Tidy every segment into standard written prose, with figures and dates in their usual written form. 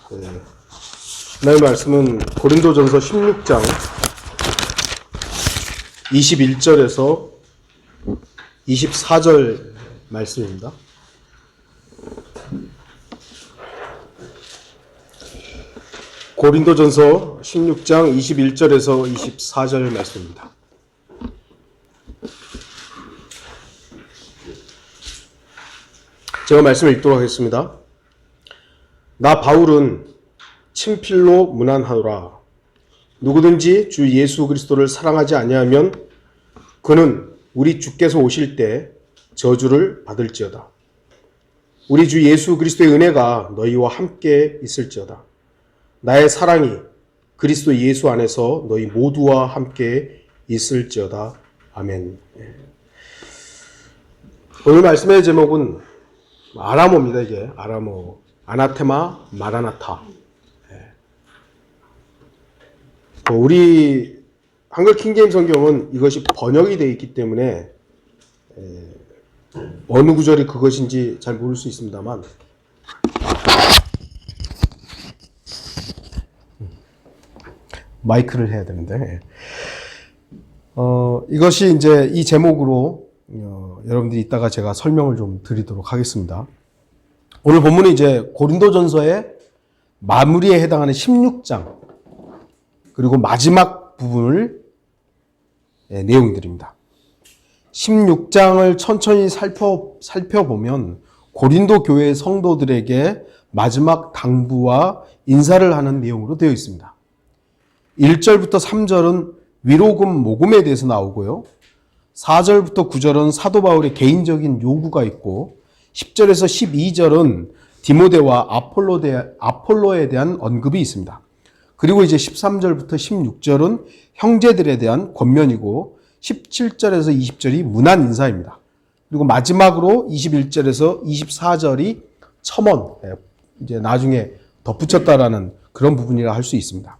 오늘 말씀은 고린도전서 16장 21절에서 24절 말씀입니다. 고린도전서 16장 21절에서 24절 말씀입니다. 제가 말씀을 읽도록 하겠습니다. 나 바울은 친필로 문안하노라. 누구든지 주 예수 그리스도를 사랑하지 아니하면 그는 우리 주께서 오실 때 저주를 받을지어다. 우리 주 예수 그리스도의 은혜가 너희와 함께 있을지어다. 나의 사랑이 그리스도 예수 안에서 너희 모두와 함께 있을지어다. 아멘. 오늘 말씀의 제목은 아람어입니다. 이게 아람어 아나테마 마라나타. 우리 한글 킹제임 성경은 이것이 번역이 되어 있기 때문에 어느 구절이 그것인지 잘 모를 수 있습니다만 마이크를 해야 되는데 이것이 이제 이 제목으로 여러분들이 이따가 제가 설명을 좀 드리도록 하겠습니다. 오늘 본문은 이제 고린도전서의 마무리에 해당하는 16장 그리고 마지막 부분을 내용들입니다. 16장을 천천히 살펴보면 고린도 교회 성도들에게 마지막 당부와 인사를 하는 내용으로 되어 있습니다. 1절부터 3절은 위로금 모금에 대해서 나오고요. 4절부터 9절은 사도 바울의 개인적인 요구가 있고 10절에서 12절은 디모데와 아폴로에 대한 언급이 있습니다. 그리고 이제 13절부터 16절은 형제들에 대한 권면이고 17절에서 20절이 문안 인사입니다. 그리고 마지막으로 21절에서 24절이 첨언, 이제 나중에 덧붙였다라는 그런 부분이라 할 수 있습니다.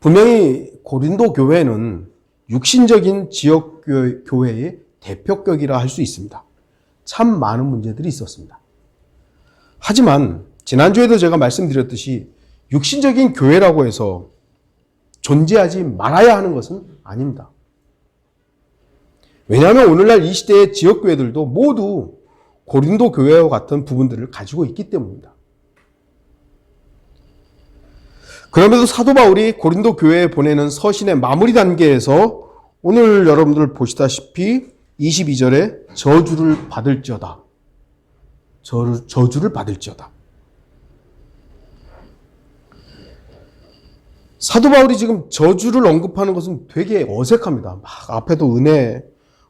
분명히 고린도 교회는 육신적인 지역 교회의 대표격이라 할 수 있습니다. 참 많은 문제들이 있었습니다. 하지만 지난주에도 제가 말씀드렸듯이 육신적인 교회라고 해서 존재하지 말아야 하는 것은 아닙니다. 왜냐하면 오늘날 이 시대의 지역교회들도 모두 고린도 교회와 같은 부분들을 가지고 있기 때문입니다. 그럼에도 사도 바울이 고린도 교회에 보내는 서신의 마무리 단계에서 오늘 여러분들 보시다시피 22절에 저주를 받을지어다. 저주를 받을지어다. 사도 바울이 지금 저주를 언급하는 것은 되게 어색합니다. 막 앞에도 은혜,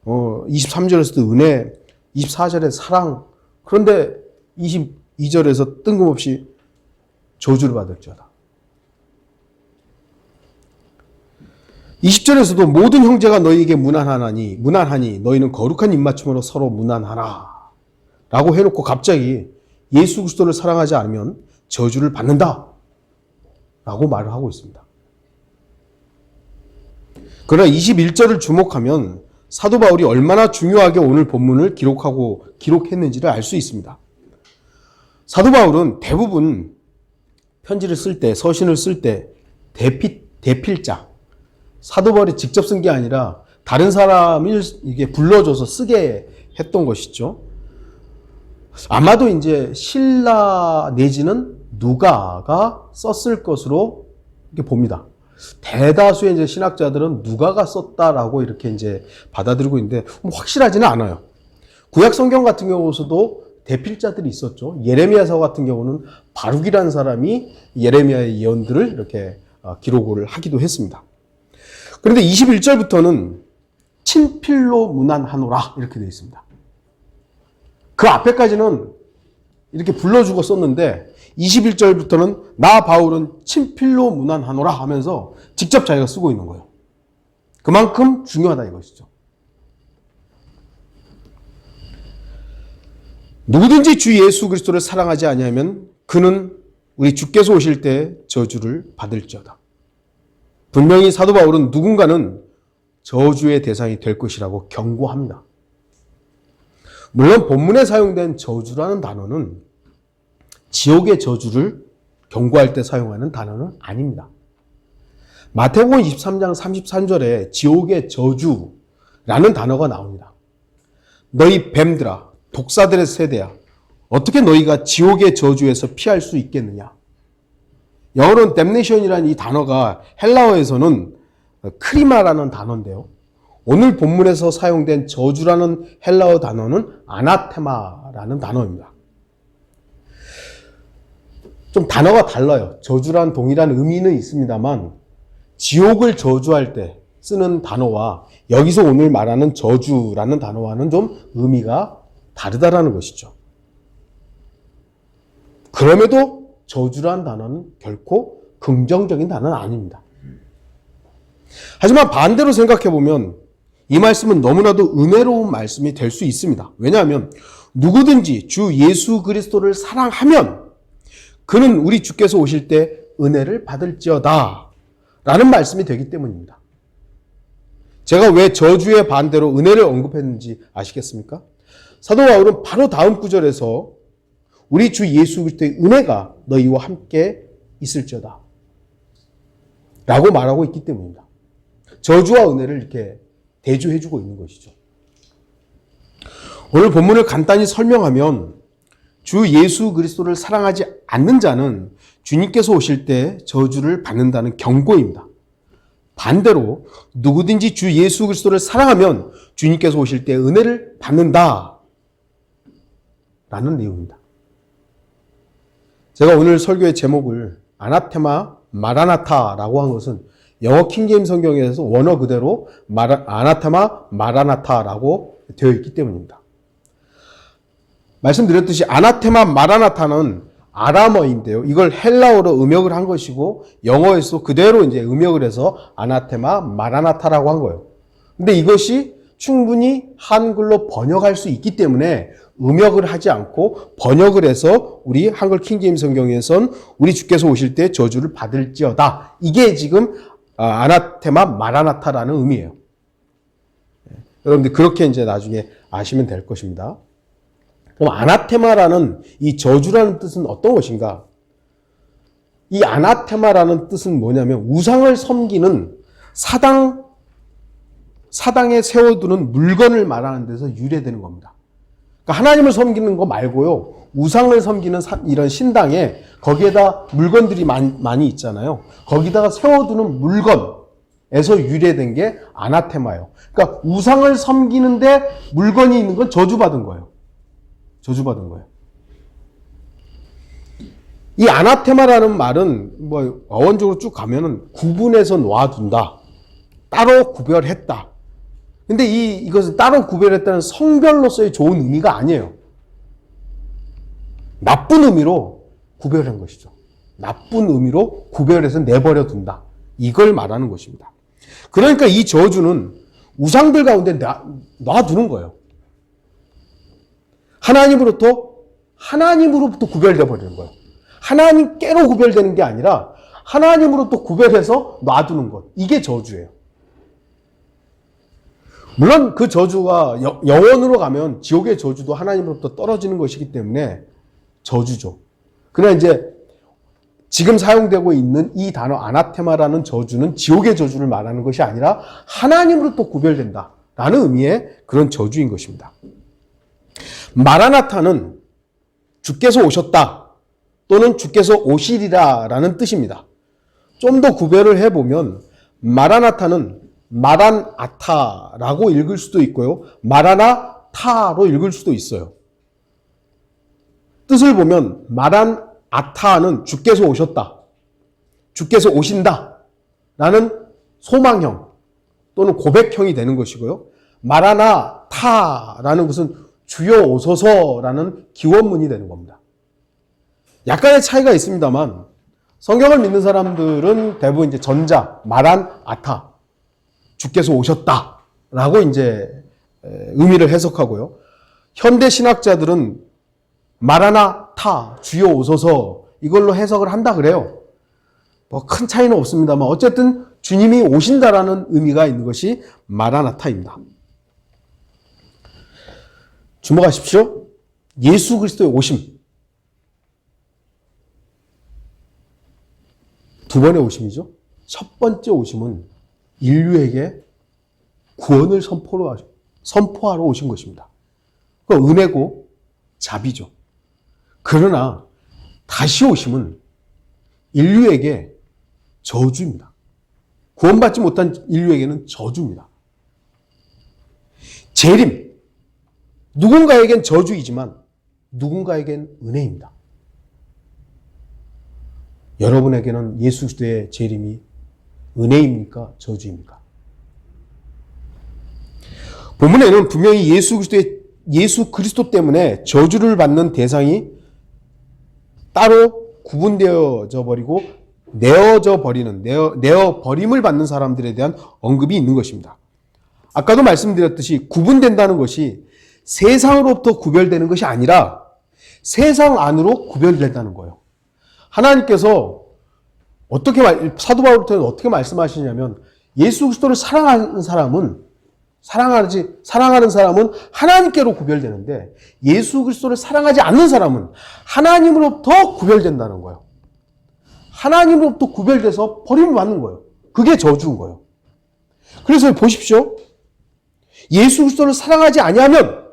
23절에서도 은혜, 24절에 사랑. 그런데 22절에서 뜬금없이 저주를 받을지어다. 20절에서도 모든 형제가 너희에게 문안하니 너희는 거룩한 입맞춤으로 서로 문안하라. 라고 해놓고 갑자기 예수 그리스도를 사랑하지 않으면 저주를 받는다. 라고 말을 하고 있습니다. 그러나 21절을 주목하면 사도 바울이 얼마나 중요하게 오늘 본문을 기록했는지를 알 수 있습니다. 사도 바울은 대부분 편지를 쓸 때, 서신을 쓸 때 대필자, 사도 바울이 직접 쓴 게 아니라 다른 사람을 이게 불러줘서 쓰게 했던 것이죠. 아마도 이제 실라 내지는 누가가 썼을 것으로 이렇게 봅니다. 대다수의 이제 신학자들은 누가가 썼다라고 이렇게 이제 받아들이고 있는데 확실하지는 않아요. 구약 성경 같은 경우에서도 대필자들이 있었죠. 예레미야서 같은 경우는 바룩이라는 사람이 예레미야의 예언들을 이렇게 기록을 하기도 했습니다. 그런데 21절부터는 친필로 문안하노라 이렇게 되어 있습니다. 그 앞에까지는 이렇게 불러주고 썼는데 21절부터는 나 바울은 친필로 문안하노라 하면서 직접 자기가 쓰고 있는 거예요. 그만큼 중요하다 이것이죠. 누구든지 주 예수 그리스도를 사랑하지 아니하면 그는 우리 주께서 오실 때 저주를 받을지어다. 분명히 사도 바울은 누군가는 저주의 대상이 될 것이라고 경고합니다. 물론 본문에 사용된 저주라는 단어는 지옥의 저주를 경고할 때 사용하는 단어는 아닙니다. 마태복음 23장 33절에 지옥의 저주라는 단어가 나옵니다. 너희 뱀들아, 독사들의 세대야, 어떻게 너희가 지옥의 저주에서 피할 수 있겠느냐? 영어로는 damnation이라는 이 단어가 헬라어에서는 크리마라는 단어인데요. 오늘 본문에서 사용된 저주라는 헬라어 단어는 아나테마라는 단어입니다. 좀 단어가 달라요. 저주란 동일한 의미는 있습니다만 지옥을 저주할 때 쓰는 단어와 여기서 오늘 말하는 저주라는 단어와는 좀 의미가 다르다라는 것이죠. 그럼에도 저주란 단어는 결코 긍정적인 단어는 아닙니다. 하지만 반대로 생각해보면 이 말씀은 너무나도 은혜로운 말씀이 될 수 있습니다. 왜냐하면 누구든지 주 예수 그리스도를 사랑하면 그는 우리 주께서 오실 때 은혜를 받을지어다 라는 말씀이 되기 때문입니다. 제가 왜 저주의 반대로 은혜를 언급했는지 아시겠습니까? 사도 바울은 바로 다음 구절에서 우리 주 예수 그리스도의 은혜가 너희와 함께 있을지어다 라고 말하고 있기 때문입니다. 저주와 은혜를 이렇게 대조해주고 있는 것이죠. 오늘 본문을 간단히 설명하면 주 예수 그리스도를 사랑하지 않는 자는 주님께서 오실 때 저주를 받는다는 경고입니다. 반대로 누구든지 주 예수 그리스도를 사랑하면 주님께서 오실 때 은혜를 받는다 라는 내용입니다. 제가 오늘 설교의 제목을 아나테마 마라나타라고 한 것은 영어 킹제임스 성경에서 원어 그대로 아나테마 마라나타라고 되어 있기 때문입니다. 말씀드렸듯이 아나테마 마라나타는 아람어인데요. 이걸 헬라어로 음역을 한 것이고 영어에서 그대로 이제 음역을 해서 아나테마 마라나타라고 한 거예요. 근데 이것이 충분히 한글로 번역할 수 있기 때문에 음역을 하지 않고 번역을 해서 우리 한글 킹제임스 성경에선 우리 주께서 오실 때 저주를 받을지어다. 이게 지금 아나테마 마라나타라는 의미예요. 여러분들 그렇게 이제 나중에 아시면 될 것입니다. 그럼 아나테마라는 이 저주라는 뜻은 어떤 것인가? 이 아나테마라는 뜻은 뭐냐면 우상을 섬기는 사당에 세워두는 물건을 말하는 데서 유래되는 겁니다. 그러니까 하나님을 섬기는 거 말고요. 우상을 섬기는 이런 신당에 거기에다 물건들이 많이 있잖아요. 거기다가 세워두는 물건에서 유래된 게 아나테마예요. 그러니까 우상을 섬기는데 물건이 있는 건 저주받은 거예요. 저주받은 거예요. 이 아나테마라는 말은 뭐 어원적으로 쭉 가면은 구분해서 놔둔다. 따로 구별했다. 근데 이것은 따로 구별했다는 성별로서의 좋은 의미가 아니에요. 나쁜 의미로 구별한 것이죠. 나쁜 의미로 구별해서 내버려 둔다. 이걸 말하는 것입니다. 그러니까 이 저주는 우상들 가운데 놔두는 거예요. 하나님으로부터 구별되어 버리는 거예요. 하나님께로 구별되는 게 아니라 하나님으로부터 구별해서 놔두는 것. 이게 저주예요. 물론 그 저주가 영원으로 가면 지옥의 저주도 하나님으로부터 떨어지는 것이기 때문에 저주죠. 그러나 이제 지금 사용되고 있는 이 단어 아나테마라는 저주는 지옥의 저주를 말하는 것이 아니라 하나님으로부터 구별된다라는 의미의 그런 저주인 것입니다. 마라나타는 주께서 오셨다 또는 주께서 오시리라 라는 뜻입니다. 좀 더 구별을 해보면 마라나타는 마란아타라고 읽을 수도 있고요. 마라나타로 읽을 수도 있어요. 뜻을 보면 마란아타는 주께서 오셨다, 주께서 오신다 라는 소망형 또는 고백형이 되는 것이고요. 마라나타라는 것은 주여 오소서라는 기원문이 되는 겁니다. 약간의 차이가 있습니다만 성경을 믿는 사람들은 대부분 이제 전자 마란아타 주께서 오셨다라고 이제 의미를 해석하고요. 현대 신학자들은 마라나타 주여 오소서 이걸로 해석을 한다 그래요. 뭐 큰 차이는 없습니다만 어쨌든 주님이 오신다라는 의미가 있는 것이 마라나타입니다. 주목하십시오. 예수 그리스도의 오심. 두 번의 오심이죠. 첫 번째 오심은 인류에게 구원을 선포하러 오신 것입니다. 그 은혜고 자비죠. 그러나 다시 오심은 인류에게 저주입니다. 구원받지 못한 인류에게는 저주입니다. 재림. 누군가에겐 저주이지만 누군가에겐 은혜입니다. 여러분에게는 예수 그리스도의 재림이 은혜입니까? 저주입니까? 본문에는 분명히 예수 그리스도 때문에 저주를 받는 대상이 따로 구분되어져 버리고 내어 버림을 받는 사람들에 대한 언급이 있는 것입니다. 아까도 말씀드렸듯이 구분된다는 것이 세상으로부터 구별되는 것이 아니라 세상 안으로 구별된다는 거예요. 하나님께서 사도 바울부터는 어떻게 말씀하시냐면 예수 그리스도를 사랑하는 사람은 하나님께로 구별되는데 예수 그리스도를 사랑하지 않는 사람은 하나님으로부터 구별된다는 거예요. 하나님으로부터 구별돼서 버림을 받는 거예요. 그게 저주인 거예요. 그래서 보십시오. 예수 그리스도를 사랑하지 아니하면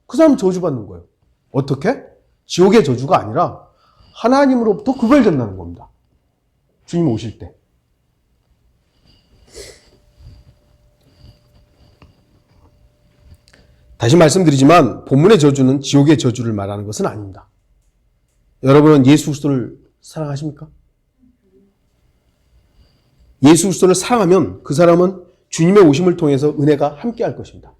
그 사람은 저주받는 거예요. 어떻게? 지옥의 저주가 아니라 하나님으로부터 구별된다는 겁니다. 주님 오실 때. 다시 말씀드리지만 본문의 저주는 지옥의 저주를 말하는 것은 아닙니다. 여러분은 예수 그리스도를 사랑하십니까? 예수 그리스도를 사랑하면 그 사람은 주님의 오심을 통해서 은혜가 함께할 것입니다.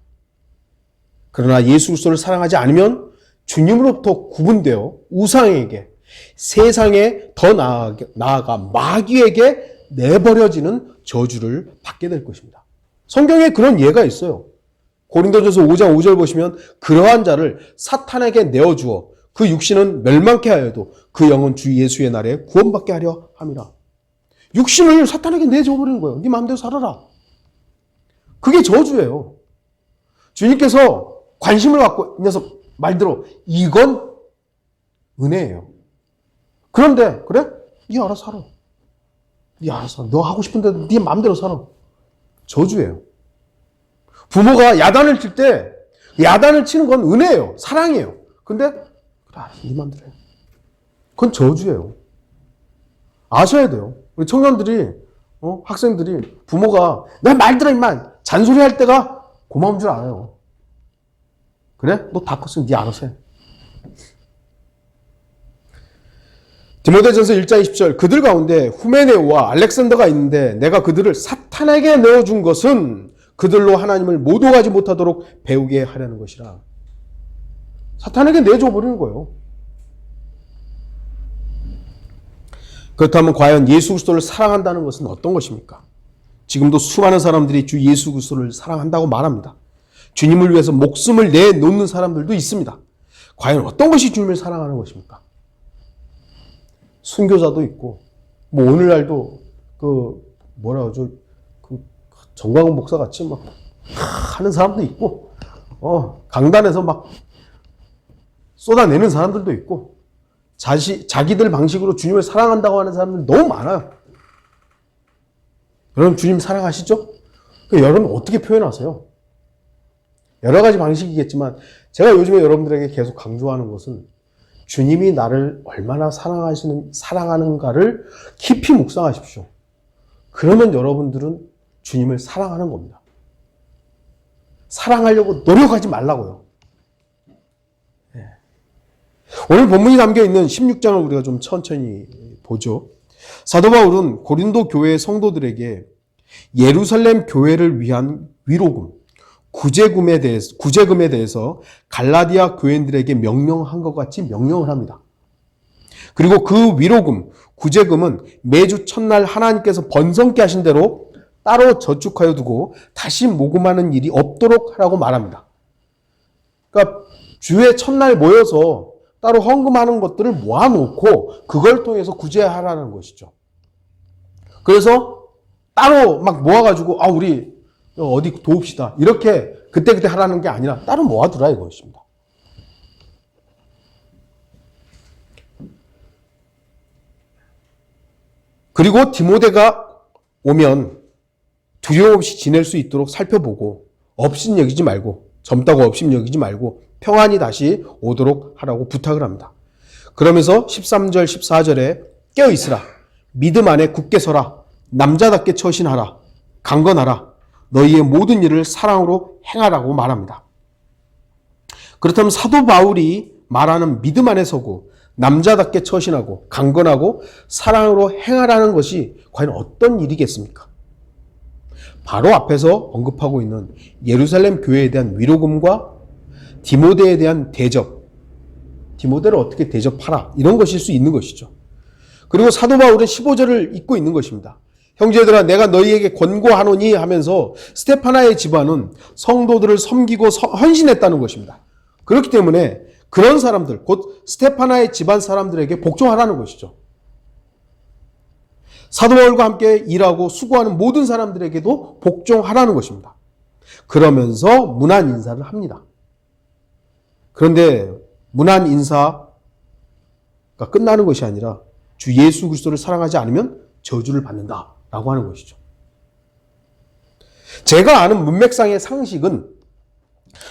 그러나 예수 그리스도를 사랑하지 않으면 주님으로부터 구분되어 우상에게, 세상에 더 나아가 마귀에게 내버려지는 저주를 받게 될 것입니다. 성경에 그런 예가 있어요. 고린도전서 5장 5절 보시면 그러한 자를 사탄에게 내어주어 그 육신은 멸망케 하여도 그 영은 주 예수의 날에 구원받게 하려 함이라. 육신을 사탄에게 내줘버리는 거예요. 네 마음대로 살아라. 그게 저주예요. 주님께서 관심을 갖고 이 녀석 말대로 이건 은혜예요. 그런데 그래? 네 알아서 살아. 네 알아서 너 하고 싶은 대로 네 마음대로 살아. 저주예요. 부모가 야단을 칠 때 야단을 치는 건 은혜예요. 사랑이에요. 근데 그래, 네 마음대로 해. 그건 저주예요. 아셔야 돼요. 우리 청년들이 학생들이 부모가 내 말 들어 임마 잔소리할 때가 고마운 줄 알아요. 그래? 너 다 컸으면 네 알아서 해. 디모데전서 1장 20절 그들 가운데 후메네오와 알렉산더가 있는데 내가 그들을 사탄에게 내어준 것은 그들로 하나님을 못 오가지 못하도록 배우게 하려는 것이라. 사탄에게 내줘버리는 거예요. 그렇다면 과연 예수 그리스도를 사랑한다는 것은 어떤 것입니까? 지금도 수많은 사람들이 주 예수 그리스도를 사랑한다고 말합니다. 주님을 위해서 목숨을 내놓는 사람들도 있습니다. 과연 어떤 것이 주님을 사랑하는 것입니까? 순교자도 있고, 오늘날도 정광훈 목사 같이 막 하는 사람도 있고, 강단에서 막 쏟아내는 사람들도 있고, 자기들 방식으로 주님을 사랑한다고 하는 사람들 너무 많아요. 여러분 주님 사랑하시죠? 여러분 어떻게 표현하세요? 여러 가지 방식이겠지만 제가 요즘에 여러분들에게 계속 강조하는 것은 주님이 나를 얼마나 사랑하는가를 깊이 묵상하십시오. 그러면 여러분들은 주님을 사랑하는 겁니다. 사랑하려고 노력하지 말라고요. 오늘 본문이 담겨있는 16장을 우리가 좀 천천히 보죠. 사도 바울은 고린도 교회 성도들에게 예루살렘 교회를 위한 위로금, 구제금에 대해서 갈라디아 교인들에게 명령한 것 같이 명령을 합니다. 그리고 그 위로금, 구제금은 매주 첫날 하나님께서 번성케 하신 대로 따로 저축하여 두고 다시 모금하는 일이 없도록 하라고 말합니다. 그러니까 주의 첫날 모여서 따로 헌금하는 것들을 모아놓고 그걸 통해서 구제하라는 것이죠. 그래서 따로 막 모아가지고 우리 어디 도웁시다 이렇게 그때그때 하라는 게 아니라 따로 모아두라 이것입니다. 그리고 디모데가 오면 두려움 없이 지낼 수 있도록 살펴보고 업신여기지 말고 젊다고 업신여기지 말고 평안히 다시 오도록 하라고 부탁을 합니다. 그러면서 13절 14절에 깨어있으라 믿음 안에 굳게 서라 남자답게 처신하라 강건하라 너희의 모든 일을 사랑으로 행하라고 말합니다. 그렇다면 사도 바울이 말하는 믿음 안에 서고 남자답게 처신하고 강건하고 사랑으로 행하라는 것이 과연 어떤 일이겠습니까? 바로 앞에서 언급하고 있는 예루살렘 교회에 대한 위로금과 디모데에 대한 대접, 디모데를 어떻게 대접하라 이런 것일 수 있는 것이죠. 그리고 사도 바울은 15절을 읽고 있는 것입니다. 형제들아 내가 너희에게 권고하노니 하면서 스테파나의 집안은 성도들을 섬기고 헌신했다는 것입니다. 그렇기 때문에 그런 사람들, 곧 스테파나의 집안 사람들에게 복종하라는 것이죠. 사도 바울과 함께 일하고 수고하는 모든 사람들에게도 복종하라는 것입니다. 그러면서 문안 인사를 합니다. 그런데 문안 인사가 끝나는 것이 아니라 주 예수 그리스도를 사랑하지 않으면 저주를 받는다라고 하는 것이죠. 제가 아는 문맥상의 상식은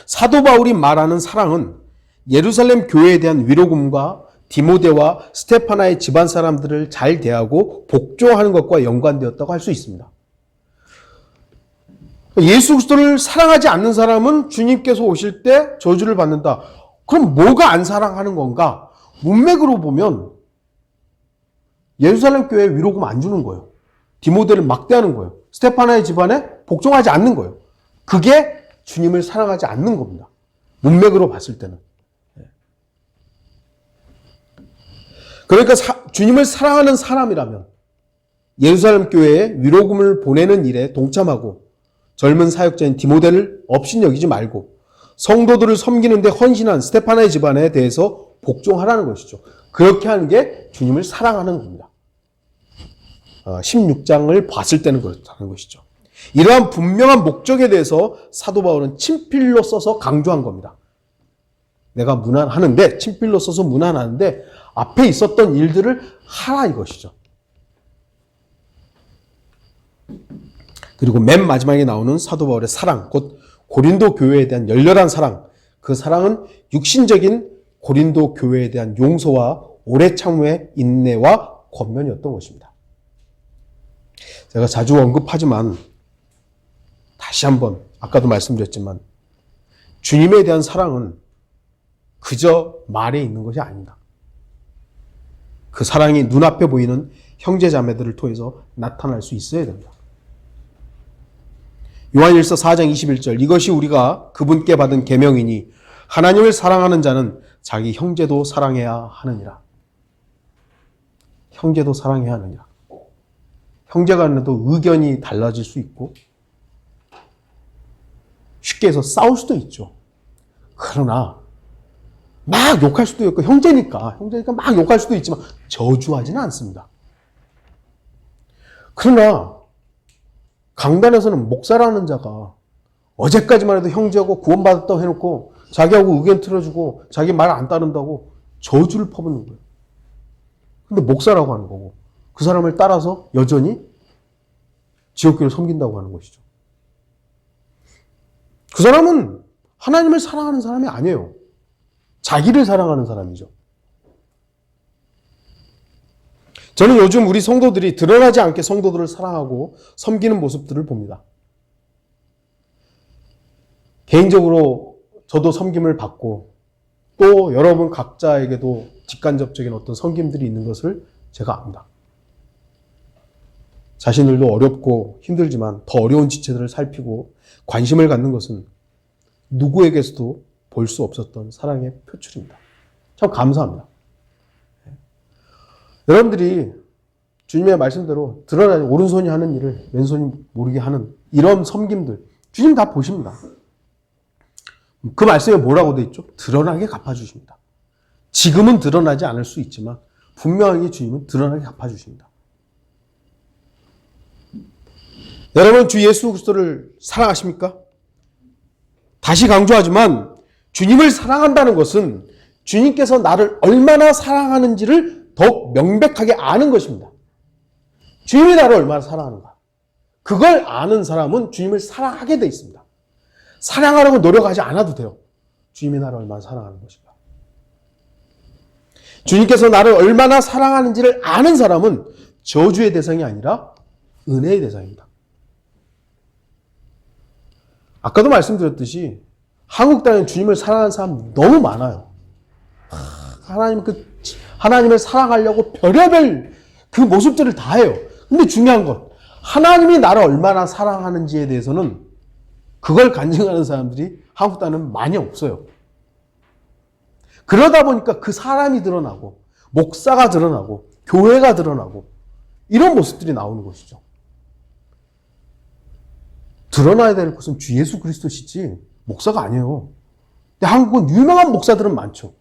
사도 바울이 말하는 사랑은 예루살렘 교회에 대한 위로금과 디모데와 스테파나의 집안 사람들을 잘 대하고 복종하는 것과 연관되었다고 할 수 있습니다. 예수 그리스도를 사랑하지 않는 사람은 주님께서 오실 때 저주를 받는다. 그럼 뭐가 안 사랑하는 건가? 문맥으로 보면 예루살렘 교회에 위로금 안 주는 거예요. 디모데를 막대하는 거예요. 스테파나의 집안에 복종하지 않는 거예요. 그게 주님을 사랑하지 않는 겁니다. 문맥으로 봤을 때는. 그러니까 주님을 사랑하는 사람이라면 예루살렘 교회에 위로금을 보내는 일에 동참하고 젊은 사역자인 디모데를 업신여기지 말고 성도들을 섬기는 데 헌신한 스테파나의 집안에 대해서 복종하라는 것이죠. 그렇게 하는 게 주님을 사랑하는 겁니다. 16장을 봤을 때는 그렇다는 것이죠. 이러한 분명한 목적에 대해서 사도 바울은 친필로 써서 강조한 겁니다. 내가 문안하는데, 친필로 써서 문안하는데 앞에 있었던 일들을 하라 이것이죠. 그리고 맨 마지막에 나오는 사도 바울의 사랑, 곧 고린도 교회에 대한 열렬한 사랑, 그 사랑은 육신적인 고린도 교회에 대한 용서와 오래 참음의 인내와 권면이었던 것입니다. 제가 자주 언급하지만 다시 한번 아까도 말씀드렸지만 주님에 대한 사랑은 그저 말에 있는 것이 아닙니다. 그 사랑이 눈앞에 보이는 형제 자매들을 통해서 나타날 수 있어야 됩니다. 요한일서 4장 21절 이것이 우리가 그분께 받은 계명이니 하나님을 사랑하는 자는 자기 형제도 사랑해야 하느니라. 형제도 사랑해야 하느니라. 형제 간에도 의견이 달라질 수 있고 쉽게 해서 싸울 수도 있죠. 그러나 막 욕할 수도 있고 형제니까 막 욕할 수도 있지만 저주하지는 않습니다. 그러나 강단에서는 목사라는 자가 어제까지만 해도 형제하고 구원받았다고 해놓고 자기하고 의견 틀어주고 자기 말 안 따른다고 저주를 퍼붓는 거예요. 근데 목사라고 하는 거고 그 사람을 따라서 여전히 지옥교를 섬긴다고 하는 것이죠. 그 사람은 하나님을 사랑하는 사람이 아니에요. 자기를 사랑하는 사람이죠. 저는 요즘 우리 성도들이 드러나지 않게 성도들을 사랑하고 섬기는 모습들을 봅니다. 개인적으로 저도 섬김을 받고 또 여러분 각자에게도 직간접적인 어떤 섬김들이 있는 것을 제가 압니다. 자신들도 어렵고 힘들지만 더 어려운 지체들을 살피고 관심을 갖는 것은 누구에게서도 볼 수 없었던 사랑의 표출입니다. 참 감사합니다. 여러분들이 주님의 말씀대로 드러나는 오른손이 하는 일을 왼손이 모르게 하는 이런 섬김들 주님 다 보십니다. 그 말씀에 뭐라고 되어 있죠? 드러나게 갚아주십니다. 지금은 드러나지 않을 수 있지만 분명하게 주님은 드러나게 갚아주십니다. 여러분 주 예수 그리스도를 사랑하십니까? 다시 강조하지만 주님을 사랑한다는 것은 주님께서 나를 얼마나 사랑하는지를 더욱 명백하게 아는 것입니다. 주님이 나를 얼마나 사랑하는가. 그걸 아는 사람은 주님을 사랑하게 돼 있습니다. 사랑하려고 노력하지 않아도 돼요. 주님이 나를 얼마나 사랑하는 것인가. 주님께서 나를 얼마나 사랑하는지를 아는 사람은 저주의 대상이 아니라 은혜의 대상입니다. 아까도 말씀드렸듯이 한국 땅에 주님을 사랑하는 사람 너무 많아요. 하나님을 사랑하려고 별의별 그 모습들을 다 해요. 근데 중요한 건 하나님이 나를 얼마나 사랑하는지에 대해서는 그걸 간증하는 사람들이 한국 땅에는 많이 없어요. 그러다 보니까 그 사람이 드러나고 목사가 드러나고 교회가 드러나고 이런 모습들이 나오는 것이죠. 드러나야 될 것은 주 예수 그리스도시지 목사가 아니에요. 근데 한국은 유명한 목사들은 많죠.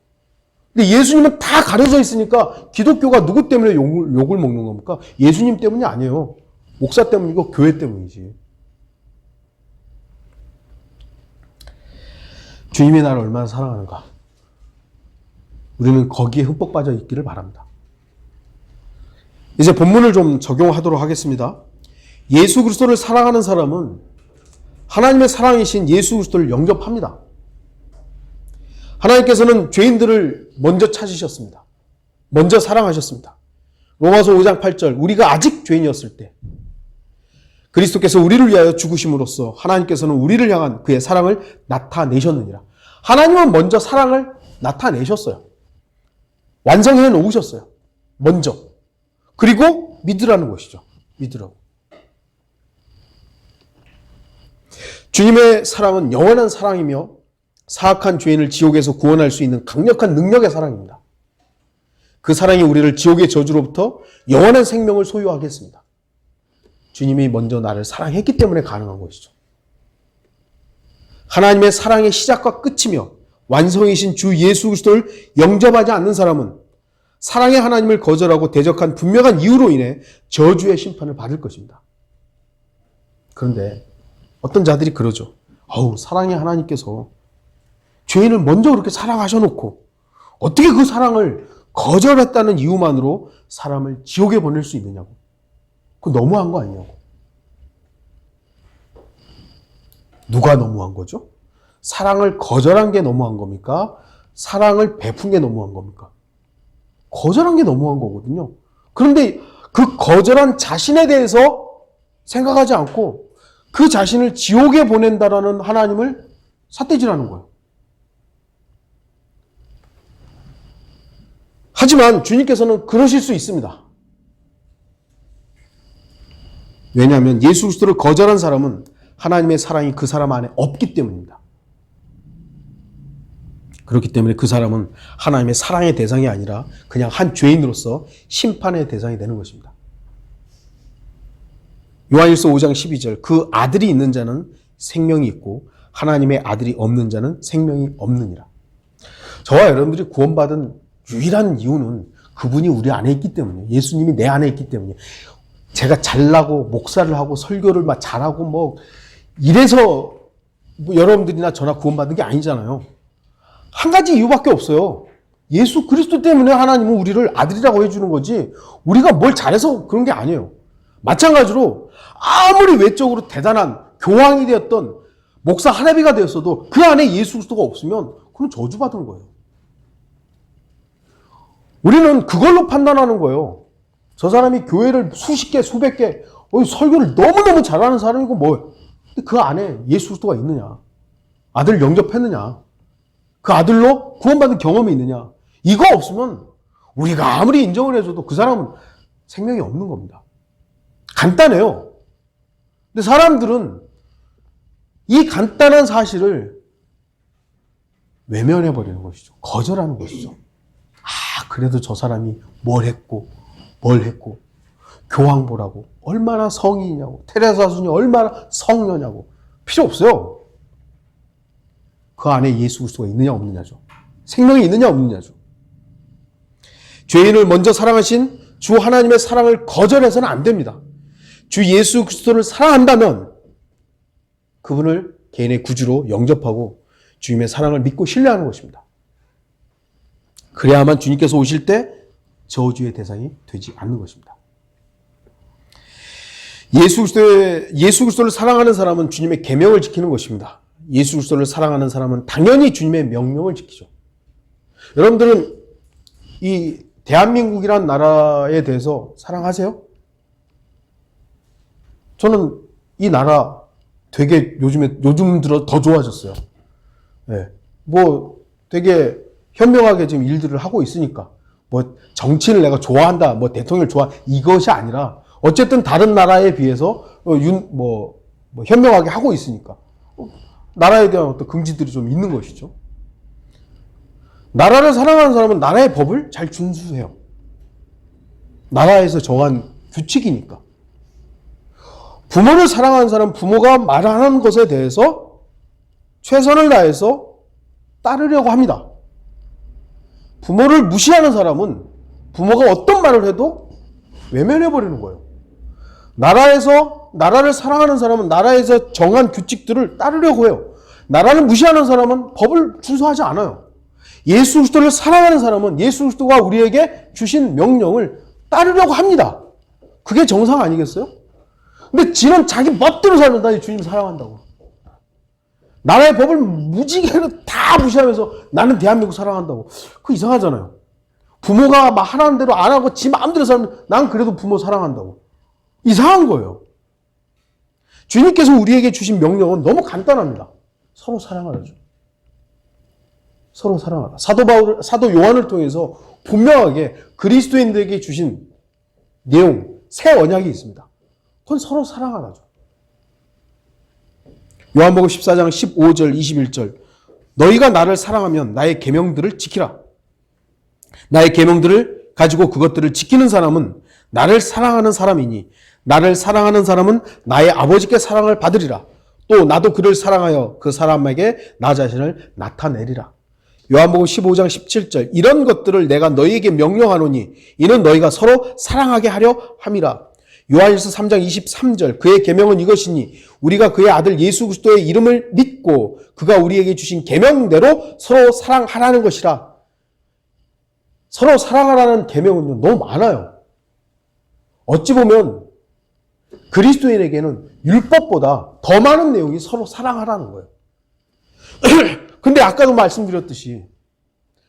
근데 예수님은 다 가려져 있으니까 기독교가 누구 때문에 욕을 먹는 겁니까? 예수님 때문이 아니에요. 목사 때문이고 교회 때문이지. 주님이 나를 얼마나 사랑하는가. 우리는 거기에 흠뻑 빠져 있기를 바랍니다. 이제 본문을 좀 적용하도록 하겠습니다. 예수 그리스도를 사랑하는 사람은 하나님의 사랑이신 예수 그리스도를 영접합니다. 하나님께서는 죄인들을 먼저 찾으셨습니다. 먼저 사랑하셨습니다. 로마서 5장 8절 우리가 아직 죄인이었을 때 그리스도께서 우리를 위하여 죽으심으로써 하나님께서는 우리를 향한 그의 사랑을 나타내셨느니라. 하나님은 먼저 사랑을 나타내셨어요. 완성해 놓으셨어요. 먼저. 그리고 믿으라는 것이죠. 믿으라고. 주님의 사랑은 영원한 사랑이며 사악한 죄인을 지옥에서 구원할 수 있는 강력한 능력의 사랑입니다. 그 사랑이 우리를 지옥의 저주로부터 영원한 생명을 소유하게 했습니다. 주님이 먼저 나를 사랑했기 때문에 가능한 것이죠. 하나님의 사랑의 시작과 끝이며 완성이신 주 예수 그리스도를 영접하지 않는 사람은 사랑의 하나님을 거절하고 대적한 분명한 이유로 인해 저주의 심판을 받을 것입니다. 그런데 어떤 자들이 그러죠. 사랑의 하나님께서 죄인을 먼저 그렇게 사랑하셔놓고 어떻게 그 사랑을 거절했다는 이유만으로 사람을 지옥에 보낼 수 있느냐고. 그거 너무한 거 아니냐고. 누가 너무한 거죠? 사랑을 거절한 게 너무한 겁니까? 사랑을 베푼 게 너무한 겁니까? 거절한 게 너무한 거거든요. 그런데 그 거절한 자신에 대해서 생각하지 않고 그 자신을 지옥에 보낸다라는 하나님을 삿대질하는 거예요. 하지만 주님께서는 그러실 수 있습니다. 왜냐하면 예수 그리스도를 거절한 사람은 하나님의 사랑이 그 사람 안에 없기 때문입니다. 그렇기 때문에 그 사람은 하나님의 사랑의 대상이 아니라 그냥 한 죄인으로서 심판의 대상이 되는 것입니다. 요한일서 5장 12절 그 아들이 있는 자는 생명이 있고 하나님의 아들이 없는 자는 생명이 없느니라. 저와 여러분들이 구원받은 유일한 이유는 그분이 우리 안에 있기 때문이에요. 예수님이 내 안에 있기 때문이에요. 제가 잘나고 목사를 하고 설교를 막 잘하고 이래서 여러분들이나 저나 구원받은 게 아니잖아요. 한 가지 이유밖에 없어요. 예수 그리스도 때문에 하나님은 우리를 아들이라고 해주는 거지 우리가 뭘 잘해서 그런 게 아니에요. 마찬가지로 아무리 외적으로 대단한 교황이 되었던 목사 할애비가 되었어도 그 안에 예수 그리스도가 없으면 그건 저주받은 거예요. 우리는 그걸로 판단하는 거예요. 저 사람이 교회를 수십 개, 수백 개, 설교를 너무너무 잘하는 사람이고 근데 그 안에 예수 그리스도가 있느냐? 아들 영접했느냐? 그 아들로 구원받은 경험이 있느냐? 이거 없으면 우리가 아무리 인정을 해줘도 그 사람은 생명이 없는 겁니다. 간단해요. 근데 사람들은 이 간단한 사실을 외면해버리는 것이죠. 거절하는 것이죠. 그래도 저 사람이 뭘 했고 교황보라고 얼마나 성인이냐고 테레사 순이 얼마나 성녀냐고 필요 없어요. 그 안에 예수 그리스도가 있느냐 없느냐죠. 생명이 있느냐 없느냐죠. 죄인을 먼저 사랑하신 주 하나님의 사랑을 거절해서는 안 됩니다. 주 예수 그리스도를 사랑한다면 그분을 개인의 구주로 영접하고 주님의 사랑을 믿고 신뢰하는 것입니다. 그래야만 주님께서 오실 때 저주의 대상이 되지 않는 것입니다. 예수 그리스도를 사랑하는 사람은 주님의 계명을 지키는 것입니다. 예수 그리스도를 사랑하는 사람은 당연히 주님의 명령을 지키죠. 여러분들은 이 대한민국이란 나라에 대해서 사랑하세요? 저는 이 나라 되게 요즘 들어 더 좋아졌어요. 네. 뭐 되게 현명하게 지금 일들을 하고 있으니까 뭐 정치를 내가 좋아한다, 뭐 대통령을 이것이 아니라 어쨌든 다른 나라에 비해서 현명하게 하고 있으니까 나라에 대한 어떤 긍지들이 좀 있는 것이죠. 나라를 사랑하는 사람은 나라의 법을 잘 준수해요. 나라에서 정한 규칙이니까. 부모를 사랑하는 사람은 부모가 말하는 것에 대해서 최선을 다해서 따르려고 합니다. 부모를 무시하는 사람은 부모가 어떤 말을 해도 외면해버리는 거예요. 나라를 사랑하는 사람은 나라에서 정한 규칙들을 따르려고 해요. 나라를 무시하는 사람은 법을 준수하지 않아요. 예수 그리스도를 사랑하는 사람은 예수 그리스도가 우리에게 주신 명령을 따르려고 합니다. 그게 정상 아니겠어요? 근데 지는 자기 멋대로 살면서 나 주님 사랑한다고. 나라의 법을 무지개로 다 무시하면서 나는 대한민국 사랑한다고. 그거 이상하잖아요. 부모가 막 하라는 대로 안 하고 지 마음대로 살면 난 그래도 부모 사랑한다고. 이상한 거예요. 주님께서 우리에게 주신 명령은 너무 간단합니다. 서로 사랑하라죠. 서로 사랑하라. 사도 요한을 통해서 분명하게 그리스도인들에게 주신 내용, 새 언약이 있습니다. 그건 서로 사랑하라죠. 요한복음 14장 15절 21절 너희가 나를 사랑하면 나의 계명들을 지키라. 나의 계명들을 가지고 그것들을 지키는 사람은 나를 사랑하는 사람이니 나를 사랑하는 사람은 나의 아버지께 사랑을 받으리라. 또 나도 그를 사랑하여 그 사람에게 나 자신을 나타내리라. 요한복음 15장 17절 이런 것들을 내가 너희에게 명령하노니 이는 너희가 서로 사랑하게 하려 함이라. 요한일서 3장 23절 그의 계명은 이것이니 우리가 그의 아들 예수 그리스도의 이름을 믿고 그가 우리에게 주신 계명대로 서로 사랑하라는 것이라. 서로 사랑하라는 계명은 너무 많아요. 어찌 보면 그리스도인에게는 율법보다 더 많은 내용이 서로 사랑하라는 거예요. 근데 아까도 말씀드렸듯이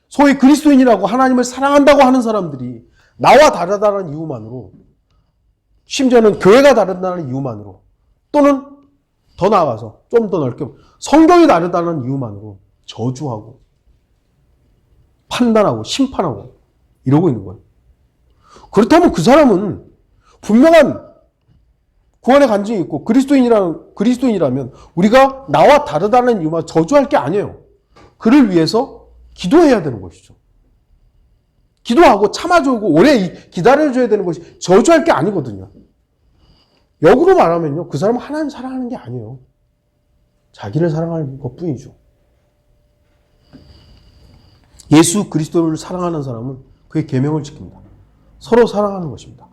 소위 그리스도인이라고 하나님을 사랑한다고 하는 사람들이 나와 다르다는 이유만으로 심지어는 교회가 다르다는 이유만으로 또는 더 나아가서 좀 더 넓게 성경이 다르다는 이유만으로 저주하고 판단하고 심판하고 이러고 있는 거예요. 그렇다면 그 사람은 분명한 구원의 간증이 있고 그리스도인이라면 우리가 나와 다르다는 이유만 저주할 게 아니에요. 그를 위해서 기도해야 되는 것이죠. 기도하고 참아주고 오래 기다려줘야 되는 것이 저주할 게 아니거든요. 역으로 말하면요. 그 사람은 하나님 사랑하는 게 아니에요. 자기를 사랑하는 것뿐이죠. 예수 그리스도를 사랑하는 사람은 그의 계명을 지킵니다. 서로 사랑하는 것입니다.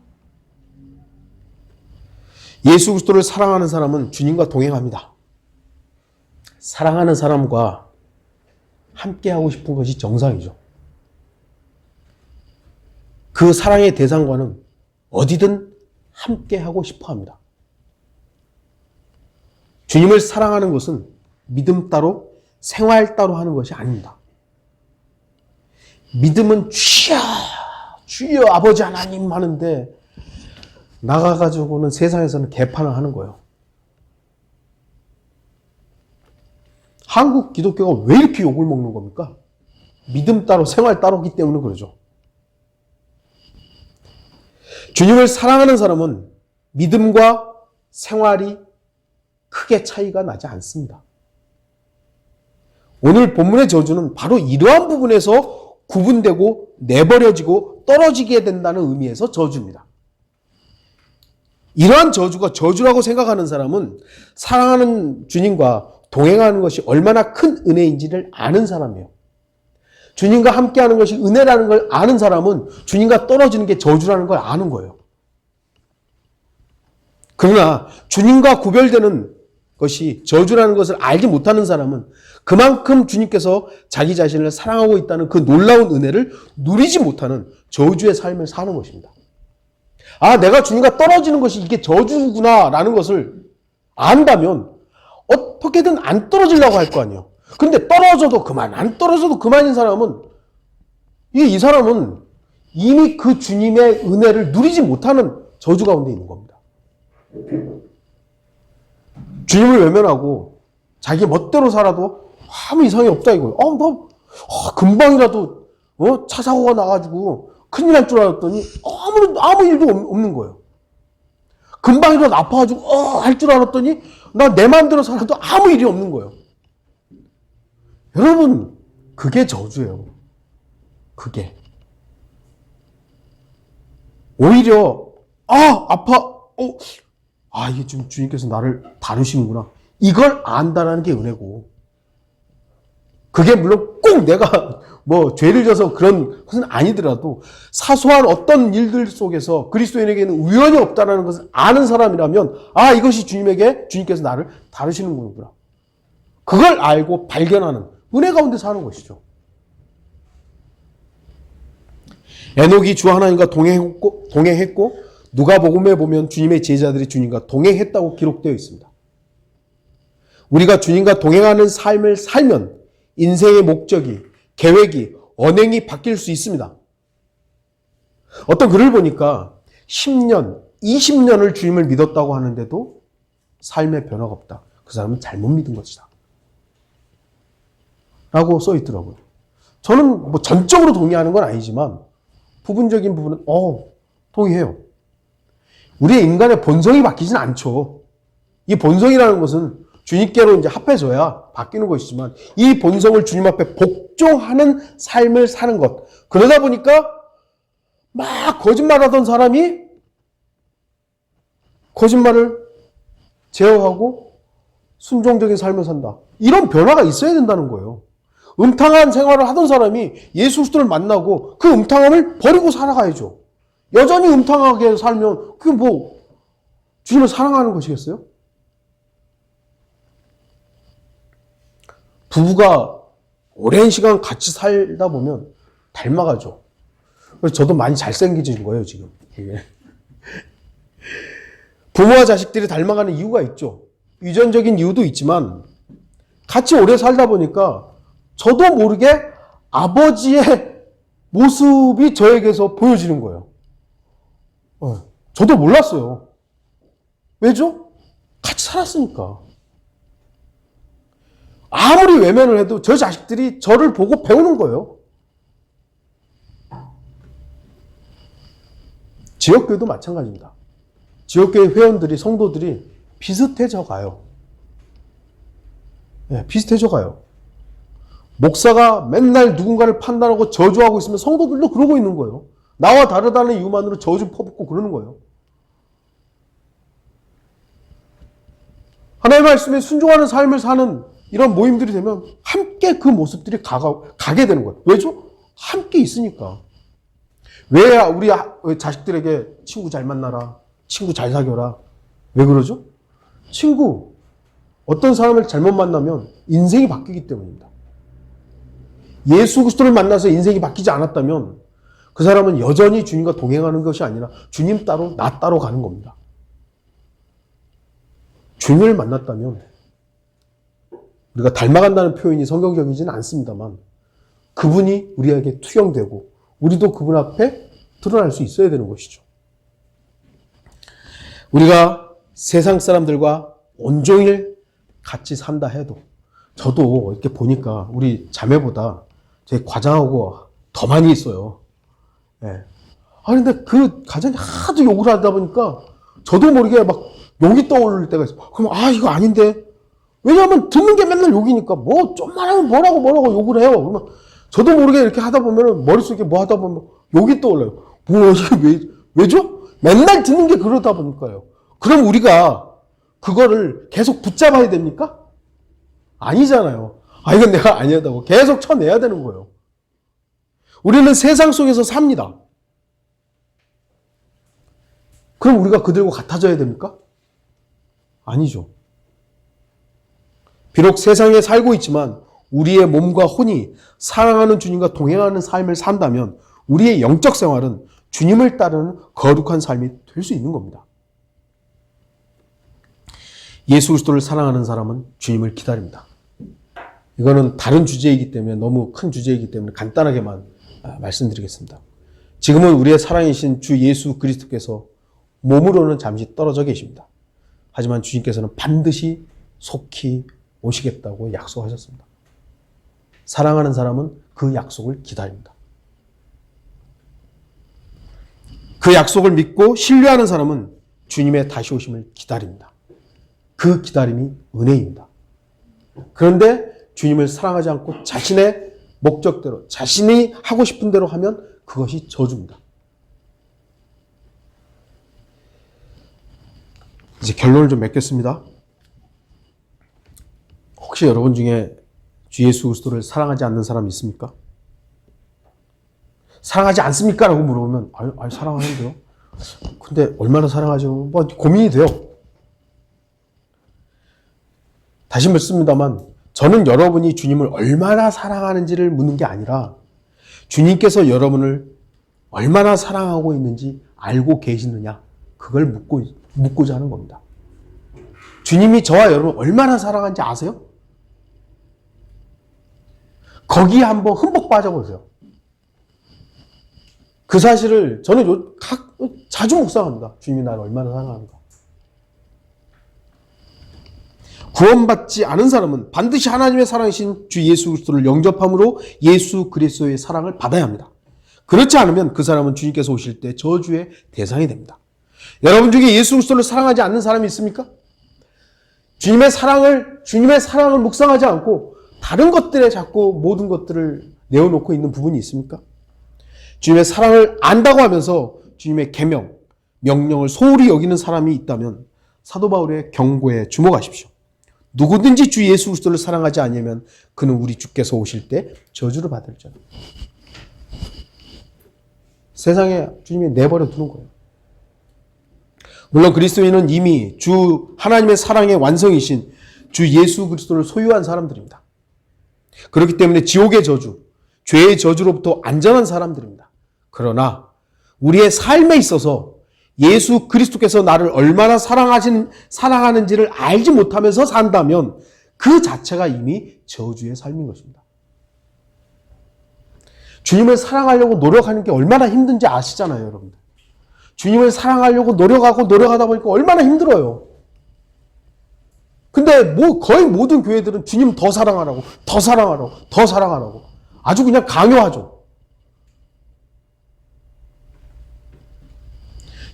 예수 그리스도를 사랑하는 사람은 주님과 동행합니다. 사랑하는 사람과 함께하고 싶은 것이 정상이죠. 그 사랑의 대상과는 어디든 함께하고 싶어 합니다. 주님을 사랑하는 것은 믿음 따로 생활 따로 하는 것이 아닙니다. 믿음은 주여 아버지 하나님 하는데 나가가지고는 세상에서는 개판을 하는 거예요. 한국 기독교가 왜 이렇게 욕을 먹는 겁니까? 믿음 따로 생활 따로기 때문에 그러죠. 주님을 사랑하는 사람은 믿음과 생활이 크게 차이가 나지 않습니다. 오늘 본문의 저주는 바로 이러한 부분에서 구분되고 내버려지고 떨어지게 된다는 의미에서 저주입니다. 이러한 저주가 저주라고 생각하는 사람은 사랑하는 주님과 동행하는 것이 얼마나 큰 은혜인지를 아는 사람이에요. 주님과 함께하는 것이 은혜라는 걸 아는 사람은 주님과 떨어지는 게 저주라는 걸 아는 거예요. 그러나 주님과 구별되는 것이 저주라는 것을 알지 못하는 사람은 그만큼 주님께서 자기 자신을 사랑하고 있다는 그 놀라운 은혜를 누리지 못하는 저주의 삶을 사는 것입니다. 아, 내가 주님과 떨어지는 것이 이게 저주구나라는 것을 안다면 어떻게든 안 떨어지려고 할 거 아니에요. 근데 떨어져도 그만, 안 떨어져도 그만인 사람은 이 사람은 이미 그 주님의 은혜를 누리지 못하는 저주 가운데 있는 겁니다. 주님을 외면하고 자기 멋대로 살아도 아무 이상이 없다 이거예요. 금방이라도 차 사고가 나가지고 큰일 날 줄 알았더니 아무 일도 없는 거예요. 금방이라도 아파가지고 할 줄 알았더니 나 내 마음대로 살아도 아무 일이 없는 거예요. 여러분, 그게 저주예요. 그게. 오히려 아파. 이게 지금 주님께서 나를 다루시는구나. 이걸 안다라는 게 은혜고. 그게 물론 꼭 내가 죄를 져서 그런 것은 아니더라도 사소한 어떤 일들 속에서 그리스도인에게는 우연이 없다는 것을 아는 사람이라면 이것이 주님께서 나를 다루시는구나. 그걸 알고 발견하는 은혜 가운데 사는 것이죠. 에녹이 주 하나님과 동행했고 누가복음에 보면 주님의 제자들이 주님과 동행했다고 기록되어 있습니다. 우리가 주님과 동행하는 삶을 살면 인생의 목적이, 계획이, 언행이 바뀔 수 있습니다. 어떤 글을 보니까 10년, 20년을 주님을 믿었다고 하는데도 삶의 변화가 없다. 그 사람은 잘못 믿은 것이다. 라고 써 있더라고요. 저는 전적으로 동의하는 건 아니지만 부분적인 부분은 동의해요. 우리의 인간의 본성이 바뀌진 않죠. 이 본성이라는 것은 주님께로 이제 합해져야 바뀌는 것이지만 이 본성을 주님 앞에 복종하는 삶을 사는 것. 그러다 보니까 막 거짓말하던 사람이 거짓말을 제어하고 순종적인 삶을 산다. 이런 변화가 있어야 된다는 거예요. 음탕한 생활을 하던 사람이 예수 그리스도를 만나고 그 음탕함을 버리고 살아가야죠. 여전히 음탕하게 살면 그게 주님을 사랑하는 것이겠어요? 부부가 오랜 시간 같이 살다 보면 닮아가죠. 그래서 저도 많이 잘생겨진 거예요, 지금. 부모와 자식들이 닮아가는 이유가 있죠. 유전적인 이유도 있지만 같이 오래 살다 보니까 저도 모르게 아버지의 모습이 저에게서 보여지는 거예요. 저도 몰랐어요. 왜죠? 같이 살았으니까. 아무리 외면을 해도 저 자식들이 저를 보고 배우는 거예요. 지역교회도 마찬가지입니다. 지역교회 회원들이, 성도들이 비슷해져 가요. 비슷해져 가요. 목사가 맨날 누군가를 판단하고 저주하고 있으면 성도들도 그러고 있는 거예요. 나와 다르다는 이유만으로 저주 퍼붓고 그러는 거예요. 하나님의 말씀에 순종하는 삶을 사는 이런 모임들이 되면 함께 그 모습들이 가게 되는 거예요. 왜죠? 함께 있으니까. 왜 우리 자식들에게 친구 잘 만나라, 친구 잘 사귀어라. 왜 그러죠? 어떤 사람을 잘못 만나면 인생이 바뀌기 때문입니다. 예수 그리스도를 만나서 인생이 바뀌지 않았다면 그 사람은 여전히 주님과 동행하는 것이 아니라 주님 따로 나 따로 가는 겁니다. 주님을 만났다면 우리가 닮아간다는 표현이 성경적이지는 않습니다만 그분이 우리에게 투영되고 우리도 그분 앞에 드러날 수 있어야 되는 것이죠. 우리가 세상 사람들과 온종일 같이 산다 해도 저도 이렇게 보니까 우리 자매보다 제 과장하고 더 많이 있어요. 근데 그 가장이 하도 욕을 하다 보니까 저도 모르게 막 욕이 떠오를 때가 있어요. 그럼 이거 아닌데. 왜냐하면 듣는 게 맨날 욕이니까 좀만 하면 뭐라고 욕을 해요. 그러면 저도 모르게 이렇게 하다 보면 머릿속에 하다 보면 욕이 떠올라요. 이게 왜죠? 맨날 듣는 게 그러다 보니까요. 그럼 우리가 그거를 계속 붙잡아야 됩니까? 아니잖아요. 이건 내가 아니었다고 계속 쳐내야 되는 거예요. 우리는 세상 속에서 삽니다. 그럼 우리가 그들과 같아져야 됩니까? 아니죠. 비록 세상에 살고 있지만 우리의 몸과 혼이 사랑하는 주님과 동행하는 삶을 산다면 우리의 영적 생활은 주님을 따르는 거룩한 삶이 될 수 있는 겁니다. 예수 그리스도를 사랑하는 사람은 주님을 기다립니다. 이거는 다른 주제이기 때문에 너무 큰 주제이기 때문에 간단하게만 말씀드리겠습니다. 지금은 우리의 사랑이신 주 예수 그리스도께서 몸으로는 잠시 떨어져 계십니다. 하지만 주님께서는 반드시 속히 오시겠다고 약속하셨습니다. 사랑하는 사람은 그 약속을 기다립니다. 그 약속을 믿고 신뢰하는 사람은 주님의 다시 오심을 기다립니다. 그 기다림이 은혜입니다. 그런데 주님을 사랑하지 않고 자신의 목적대로, 자신이 하고 싶은 대로 하면 그것이 저주입니다. 이제 결론을 좀 맺겠습니다. 혹시 여러분 중에 주 예수 그리스도를 사랑하지 않는 사람이 있습니까? 사랑하지 않습니까? 라고 물어보면 아니 사랑하는데요. 근데 얼마나 사랑하죠? 뭐 고민이 돼요. 다시 묻습니다만 저는 여러분이 주님을 얼마나 사랑하는지를 묻는 게 아니라 주님께서 여러분을 얼마나 사랑하고 있는지 알고 계시느냐 그걸 묻고자 하는 겁니다. 주님이 저와 여러분 얼마나 사랑하는지 아세요? 거기에 한번 흠뻑 빠져보세요. 그 사실을 저는 자주 묵상합니다. 주님이 나를 얼마나 사랑하는가. 구원받지 않은 사람은 반드시 하나님의 사랑이신 주 예수 그리스도를 영접함으로 예수 그리스도의 사랑을 받아야 합니다. 그렇지 않으면 그 사람은 주님께서 오실 때 저주의 대상이 됩니다. 여러분 중에 예수 그리스도를 사랑하지 않는 사람이 있습니까? 주님의 사랑을 묵상하지 않고 다른 것들에 자꾸 모든 것들을 내어놓고 있는 부분이 있습니까? 주님의 사랑을 안다고 하면서 주님의 계명, 명령을 소홀히 여기는 사람이 있다면 사도 바울의 경고에 주목하십시오. 누구든지 주 예수 그리스도를 사랑하지 않으면 그는 우리 주께서 오실 때 저주를 받을지어다. 세상에 주님이 내버려 두는 거예요. 물론 그리스도인은 이미 주 하나님의 사랑의 완성이신 주 예수 그리스도를 소유한 사람들입니다. 그렇기 때문에 지옥의 저주, 죄의 저주로부터 안전한 사람들입니다. 그러나 우리의 삶에 있어서 예수 그리스도께서 나를 얼마나 사랑하는지를 알지 못하면서 산다면 그 자체가 이미 저주의 삶인 것입니다. 주님을 사랑하려고 노력하는 게 얼마나 힘든지 아시잖아요, 여러분들. 주님을 사랑하려고 노력하다 보니까 얼마나 힘들어요. 근데 거의 모든 교회들은 주님 더 사랑하라고 아주 그냥 강요하죠.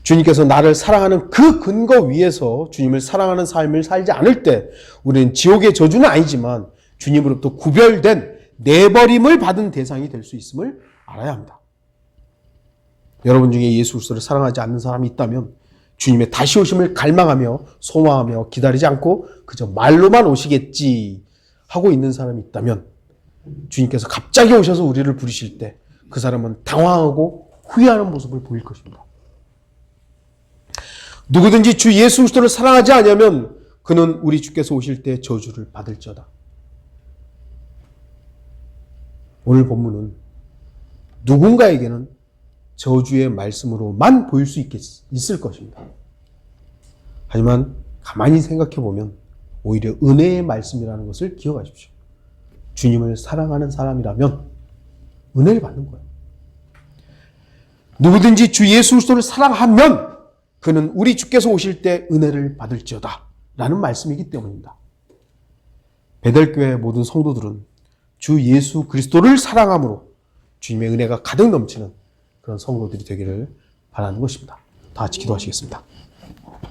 주님께서 나를 사랑하는 그 근거 위에서 주님을 사랑하는 삶을 살지 않을 때 우리는 지옥의 저주는 아니지만 주님으로부터 구별된 내버림을 받은 대상이 될 수 있음을 알아야 합니다. 여러분 중에 예수 그리스도를 사랑하지 않는 사람이 있다면 주님의 다시 오심을 갈망하며 소망하며 기다리지 않고 그저 말로만 오시겠지 하고 있는 사람이 있다면 주님께서 갑자기 오셔서 우리를 부르실 때 그 사람은 당황하고 후회하는 모습을 보일 것입니다. 누구든지 주 예수 그리스도를 사랑하지 않으면 그는 우리 주께서 오실 때 저주를 받을지어다. 오늘 본문은 누군가에게는 저주의 말씀으로만 보일 수 있을 것입니다. 하지만 가만히 생각해 보면 오히려 은혜의 말씀이라는 것을 기억하십시오. 주님을 사랑하는 사람이라면 은혜를 받는 거예요. 누구든지 주 예수 그리스도를 사랑하면 그는 우리 주께서 오실 때 은혜를 받을지어다 라는 말씀이기 때문입니다. 베델교회 모든 성도들은 주 예수 그리스도를 사랑함으로 주님의 은혜가 가득 넘치는 그런 성도들이 되기를 바라는 것입니다. 다 같이 기도하시겠습니다.